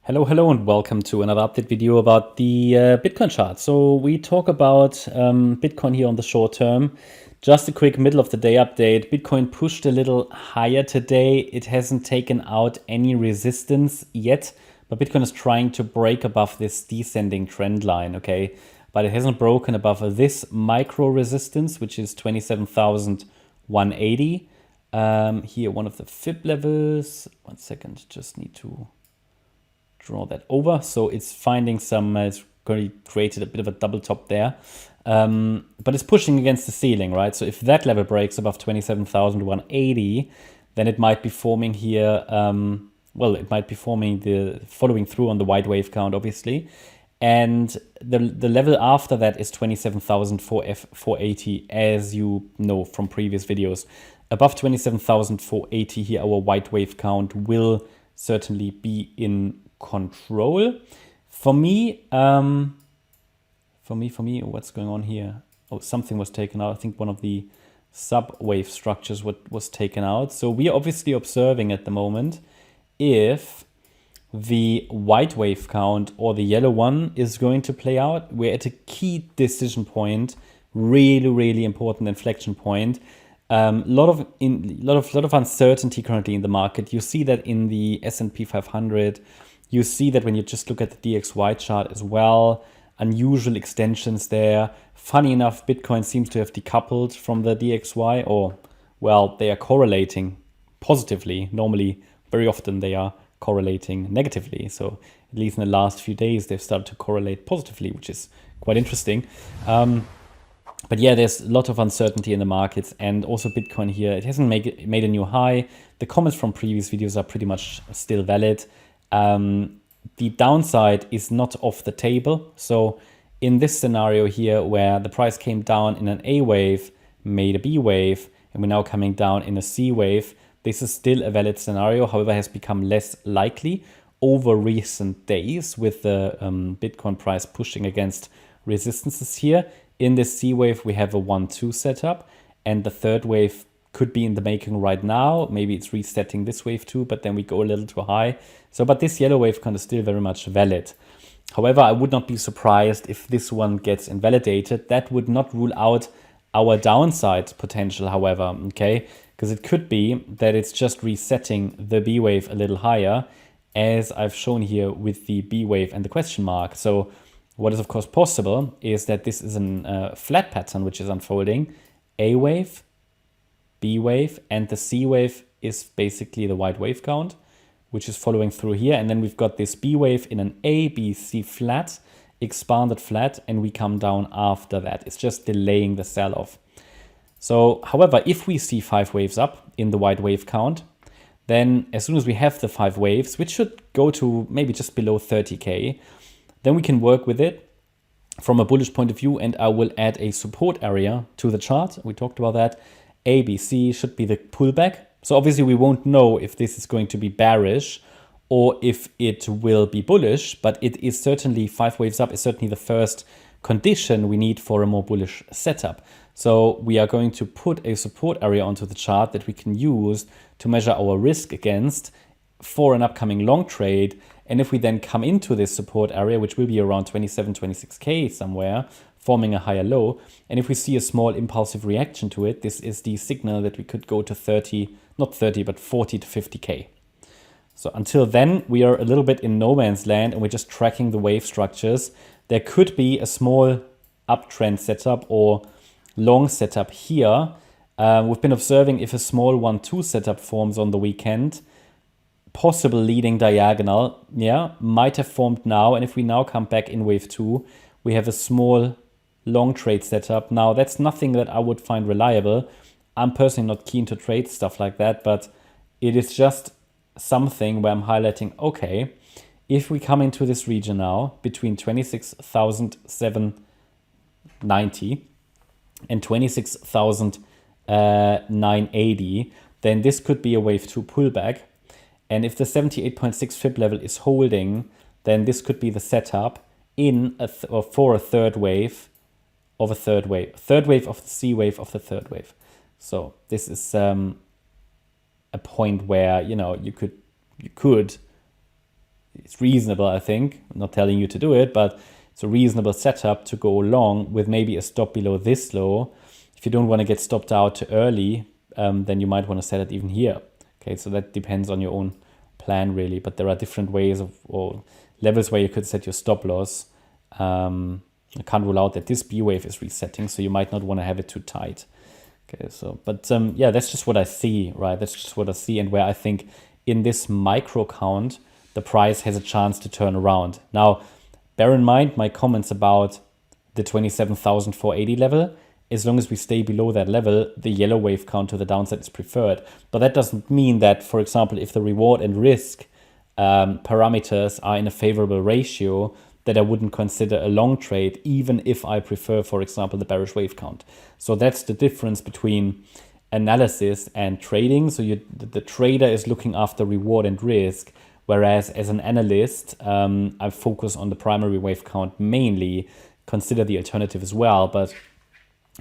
Hello, and welcome to another update video about the Bitcoin chart. So we talk about Bitcoin here on the short term. Just a quick middle of the day update. Bitcoin pushed a little higher today. It hasn't taken out any resistance yet, but Bitcoin is trying to break above this descending trend line, okay? But it hasn't broken above this micro resistance, which is 27,180. Here, one of the fib levels. 1 second, just need to draw that over. So it's finding some, it's created a bit of a double top there. But it's pushing against the ceiling, right? So if that level breaks above 27,180, then it might be forming here, it might be forming the following through on the wide wave count, obviously. And the level after that is 27,480, as you know from previous videos. Above 27,480 here, our wide wave count will certainly be in control. For me, what's going on here? Oh, something was taken out. I think one of the sub-wave structures was taken out. So we are obviously observing at the moment if the white wave count or the yellow one is going to play out. We're at a key decision point, really important inflection point. Lot of uncertainty currently in the market. You see that in the S&P 500. You see that when you just look at the DXY chart as well. Unusual extensions there. Funny enough, Bitcoin seems to have decoupled from the DXY, or, well, they are correlating positively. Normally, very often they are correlating negatively. So at least in the last few days, they've started to correlate positively, which is quite interesting. But yeah, there's a lot of uncertainty in the markets, and also Bitcoin here, it hasn't made a new high. The comments from previous videos are pretty much still valid. The downside is not off the table. So in this scenario here, where the price came down in an A wave, made a B wave, and we're now coming down in a C wave, this is still a valid scenario, however, has become less likely over recent days with the Bitcoin price pushing against resistances here. In this C wave, we have a 1-2 setup, and the third wave could be in the making right now. Maybe it's resetting this wave too, but then we go a little too high. So, but this yellow wave kind of still very much valid. However, I would not be surprised if this one gets invalidated. That would not rule out our downside potential, however, okay? Because it could be that it's just resetting the B wave a little higher, as I've shown here with the B wave and the question mark. So what is of course possible is that this is a flat pattern which is unfolding. A wave, B wave, and the C wave is basically the wide wave count, which is following through here. And then we've got this B wave in an A, B, C flat, expanded flat, and we come down after that. It's just delaying the sell-off. So, however, if we see 5 waves up in the wide wave count, then as soon as we have the 5 waves, which should go to maybe just below 30K, then we can work with it from a bullish point of view, and I will add a support area to the chart. We talked about that. A, B, C should be the pullback. So obviously we won't know if this is going to be bearish or if it will be bullish, but it is certainly 5 waves up is certainly the first condition we need for a more bullish setup. So we are going to put a support area onto the chart that we can use to measure our risk against for an upcoming long trade. And if we then come into this support area, which will be around 27, 26K somewhere, forming a higher low, and if we see a small impulsive reaction to it, this is the signal that we could go to 40 to 50K. So until then, we are a little bit in no man's land, and we're just tracking the wave structures. There could be a small uptrend setup or long setup here. We've been observing if a small 1-2 setup forms on the weekend, possible leading diagonal, might have formed now. And if we now come back in wave 2, we have a small long trade setup. Now, that's nothing that I would find reliable. I'm personally not keen to trade stuff like that, but it is just something where I'm highlighting, okay, if we come into this region now between 26,790 and 26,980, then this could be a wave 2 pullback. And if the 78.6 fib level is holding, then this could be the setup for a third wave of a third wave of the C wave of the third wave. So this is a point where you could it's reasonable, I think. I'm not telling you to do it, but it's a reasonable setup to go long with maybe a stop below this low. If you don't want to get stopped out too early, then you might want to set it even here. Okay, so that depends on your own plan really, but there are different ways or levels where you could set your stop loss. I can't rule out that this B wave is resetting, so you might not want to have it too tight. Okay, so, but yeah, that's just what I see, right? That's just what I see, and where I think in this micro count, the price has a chance to turn around. Now, bear in mind my comments about the 27,480 level. As long as we stay below that level, the yellow wave count to the downside is preferred. But that doesn't mean that, for example, if the reward and risk parameters are in a favorable ratio, that I wouldn't consider a long trade, even if I prefer, for example, the bearish wave count. So that's the difference between analysis and trading. So the trader is looking after reward and risk, whereas as an analyst, I focus on the primary wave count mainly, consider the alternative as well. But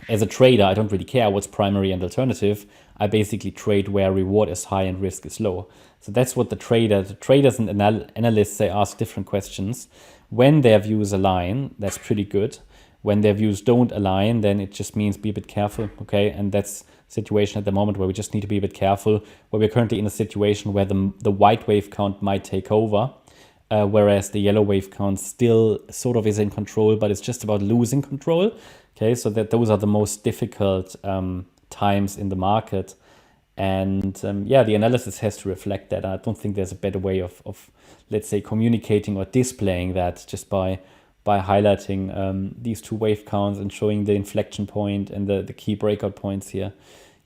as a trader, I don't really care what's primary and alternative. I basically trade where reward is high and risk is low. So that's what the traders and analysts, they ask different questions. When their views align, that's pretty good. When their views don't align, then it just means be a bit careful, okay? And that's the situation at the moment where we just need to be a bit careful, where we're currently in a situation where the white wave count might take over, whereas the yellow wave count still sort of is in control, but it's just about losing control, okay? So that those are the most difficult times in the market. And yeah, the analysis has to reflect that. I don't think there's a better way of let's say, communicating or displaying that just by highlighting these two wave counts and showing the inflection point and the key breakout points here.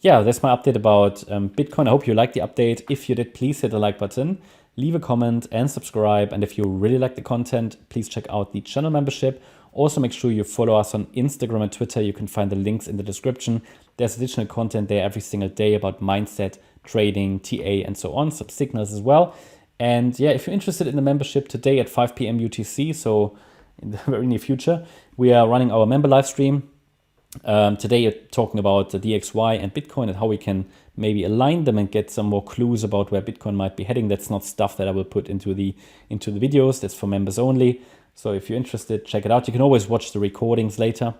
Yeah, that's my update about Bitcoin. I hope you liked the update. If you did, please hit the like button, leave a comment and subscribe. And if you really like the content, please check out the channel membership. Also, make sure you follow us on Instagram and Twitter. You can find the links in the description. There's additional content there every single day about mindset, trading, TA, and so on, some signals as well. And yeah, if you're interested in the membership, today at 5 p.m. UTC, so in the very near future, we are running our member live stream. Today, talking about the DXY and Bitcoin and how we can maybe align them and get some more clues about where Bitcoin might be heading. That's not stuff that I will put into the videos. That's for members only. So if you're interested, check it out. You can always watch the recordings later.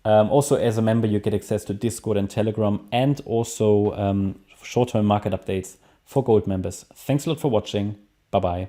Also, as a member, you get access to Discord and Telegram, and also short-term market updates for gold members. Thanks a lot for watching. Bye-bye.